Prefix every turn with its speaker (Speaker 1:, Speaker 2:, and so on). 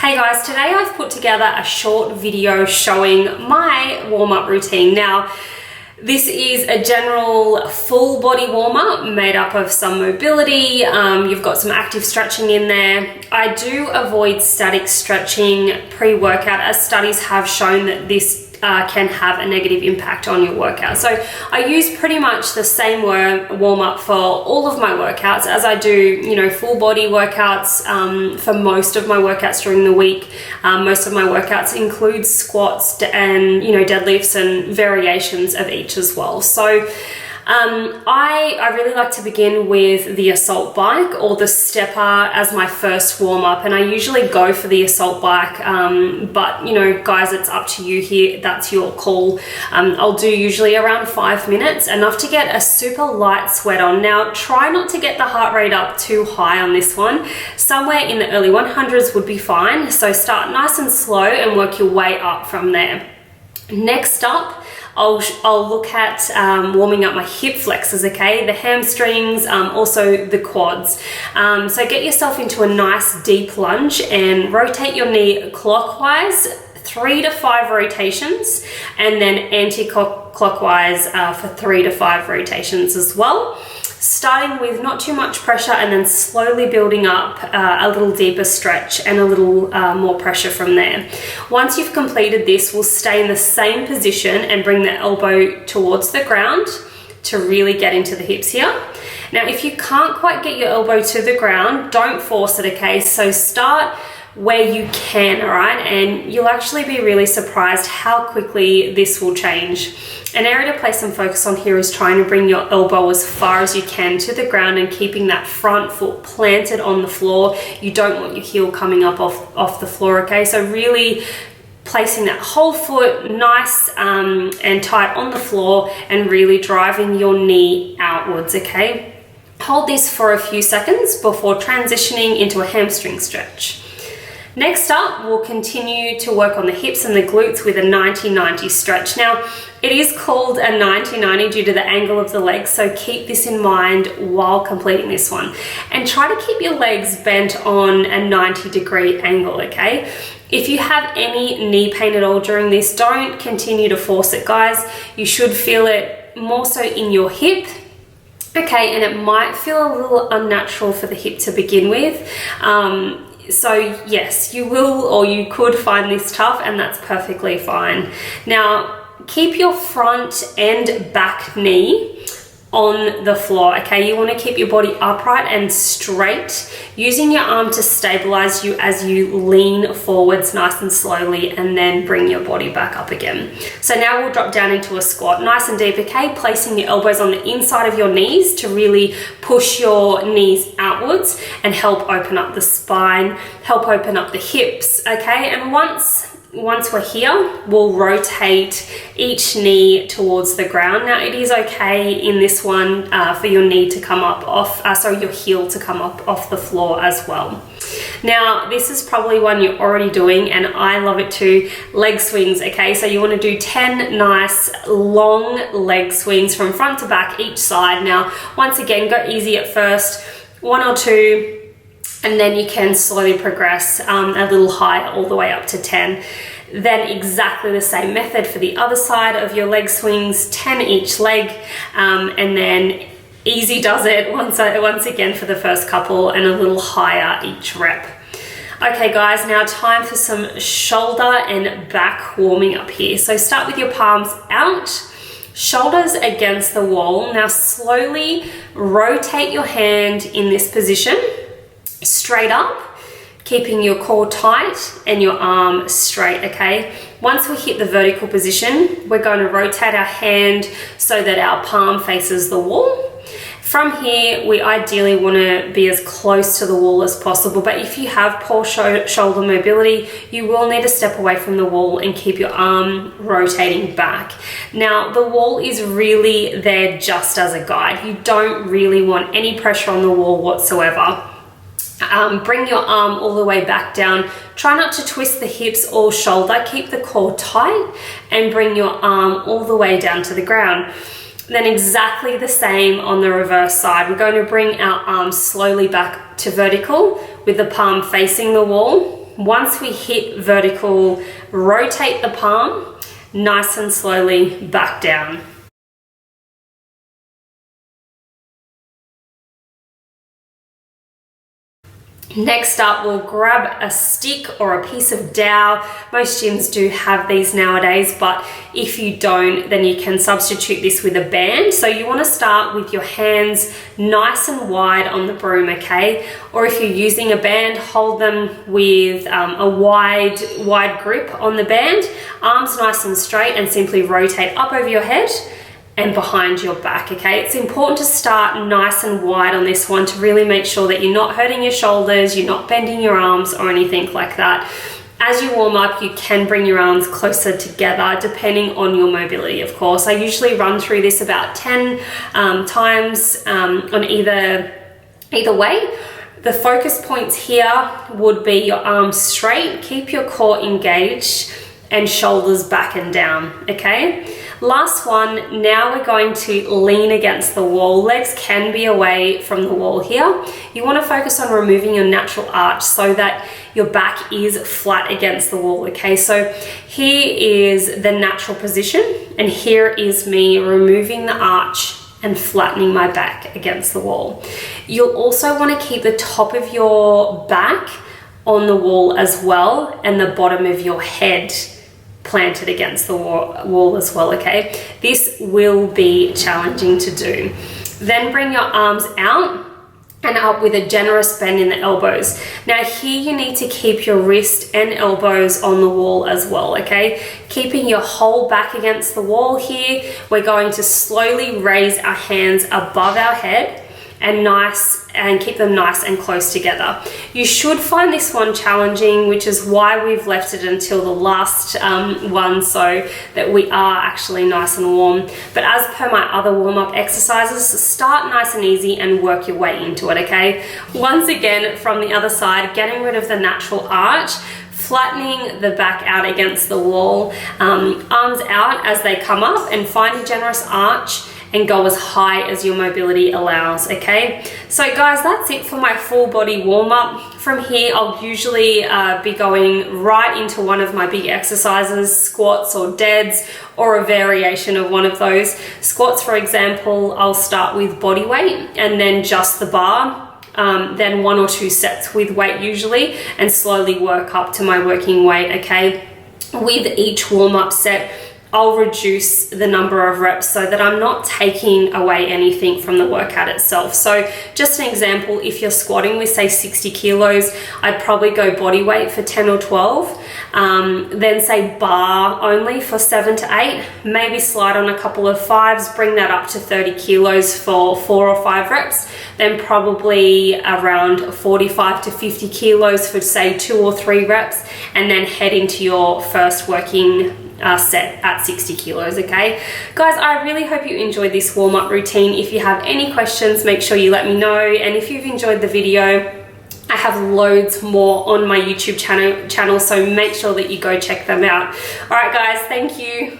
Speaker 1: Hey guys, today I've put together a short video showing my warm-up routine. Now, this is a general full body warm-up made up of some mobility. You've got some active stretching in there. I do avoid static stretching pre-workout, as studies have shown that this can have a negative impact on your workout. So I use pretty much the same warm-up for all of my workouts as I do, full body workouts for most of my workouts during the week. Most of my workouts include squats and, deadlifts and variations of each as well. So I really like to begin with the assault bike or the stepper as my first warm-up, and I usually go for the assault bike, but guys, it's up to you here. That's your call. I'll do usually around 5 minutes, enough to get a super light sweat on. Now, try not to get the heart rate up too high on this one. Somewhere in the early 100s would be fine. So start nice and slow and work your way up from there. Next up, I'll look at warming up my hip flexors, okay? The hamstrings, also the quads. So get yourself into a nice deep lunge and rotate your knee clockwise, 3 to 5 rotations, and then anti-clockwise for 3 to 5 rotations as well. Starting with not too much pressure and then slowly building up a little deeper stretch and a little more pressure from there. Once you've completed this, we'll stay in the same position and bring the elbow towards the ground to really get into the hips here. Now, if you can't quite get your elbow to the ground, don't force it, okay? So start where you can, all right? And you'll actually be really surprised how quickly this will change. An area to place some focus on here is trying to bring your elbow as far as you can to the ground and keeping that front foot planted on the floor. You don't want your heel coming up off the floor, okay? So really placing that whole foot nice and tight on the floor and really driving your knee outwards, okay? Hold this for a few seconds before transitioning into a hamstring stretch. Next up, we'll continue to work on the hips and the glutes with a 90-90 stretch. Now, it is called a 90-90 due to the angle of the legs, so keep this in mind while completing this one. And try to keep your legs bent on a 90-degree angle, okay? If you have any knee pain at all during this, don't continue to force it, guys. You should feel it more so in your hip. Okay, and it might feel a little unnatural for the hip to begin with. So yes, you will or you could find this tough, and that's perfectly fine. Now, keep your front and back knee on the floor, okay? You want to keep your body upright and straight, using your arm to stabilize you as you lean forwards nice and slowly, and then bring your body back up again. So now we'll drop down into a squat, nice and deep, okay? Placing your elbows on the inside of your knees to really push your knees outwards and help open up the spine, help open up the hips, okay? And once we're here, we'll rotate each knee towards the ground. Now, it is okay in this one for your knee to come up off, your heel to come up off the floor as well. Now, this is probably one you're already doing, and I love it too, leg swings, okay? So you want to do 10 nice long leg swings from front to back each side. Now, once again, go easy at first, 1 or 2, and then you can slowly progress a little higher all the way up to 10. Then exactly the same method for the other side of your leg swings, 10 each leg, and then easy does it once again for the first couple and a little higher each rep. Okay guys, now time for some shoulder and back warming up here. So start with your palms out, shoulders against the wall. Now slowly rotate your hand in this position, straight up, keeping your core tight and your arm straight, okay? Once we hit the vertical position, we're going to rotate our hand so that our palm faces the wall. From here, we ideally want to be as close to the wall as possible, but if you have poor shoulder mobility, you will need to step away from the wall and keep your arm rotating back. Now, the wall is really there just as a guide. You don't really want any pressure on the wall whatsoever. Bring your arm all the way back down. Try not to twist the hips or shoulder. Keep the core tight and bring your arm all the way down to the ground. Then exactly the same on the reverse side. We're going to bring our arms slowly back to vertical with the palm facing the wall. Once we hit vertical, rotate the palm, nice and slowly back down. Next up, we'll grab a stick or a piece of dowel. Most gyms do have these nowadays, but if you don't, then you can substitute this with a band. So you want to start with your hands nice and wide on the broom, okay? Or if you're using a band, hold them with a wide grip on the band, arms nice and straight, and simply rotate up over your head and behind your back, okay? It's important to start nice and wide on this one to really make sure that you're not hurting your shoulders, you're not bending your arms or anything like that. As you warm up, you can bring your arms closer together depending on your mobility, of course. I usually run through this about 10 times on either way. The focus points here would be your arms straight, keep your core engaged, and shoulders back and down, okay? Last one, now we're going to lean against the wall. Legs can be away from the wall here. You want to focus on removing your natural arch so that your back is flat against the wall, okay? So here is the natural position, and here is me removing the arch and flattening my back against the wall. You'll also want to keep the top of your back on the wall as well, and the bottom of your head planted against the wall as well, okay? This will be challenging to do. Then bring your arms out and up with a generous bend in the elbows. Now here you need to keep your wrist and elbows on the wall as well, okay? Keeping your whole back against the wall here, we're going to slowly raise our hands above our head and keep them nice and close together. You should find this one challenging, which is why we've left it until the last one, so that we are actually nice and warm. But as per my other warm-up exercises, start nice and easy and work your way into it, okay? Once again, from the other side, getting rid of the natural arch, flattening the back out against the wall, arms out as they come up, and find a generous arch and go as high as your mobility allows, okay? So guys, that's it for my full body warm-up. From here, I'll usually be going right into one of my big exercises, squats or deads, or a variation of one of those. Squats, for example, I'll start with body weight and then just the bar, then 1 or 2 sets with weight usually, and slowly work up to my working weight, okay? With each warm-up set, I'll reduce the number of reps so that I'm not taking away anything from the workout itself. So just an example, if you're squatting with say 60 kilos, I'd probably go body weight for 10 or 12, then say bar only for 7 to 8, maybe slide on a couple of 5s, bring that up to 30 kilos for 4 or 5 reps, then probably around 45 to 50 kilos for say 2 or 3 reps, and then head into your first working set at 60 kilos, okay? Guys, I really hope you enjoyed this warm-up routine. If you have any questions, make sure you let me know. And if you've enjoyed the video, I have loads more on my YouTube channel, so make sure that you go check them out. All right, guys, thank you.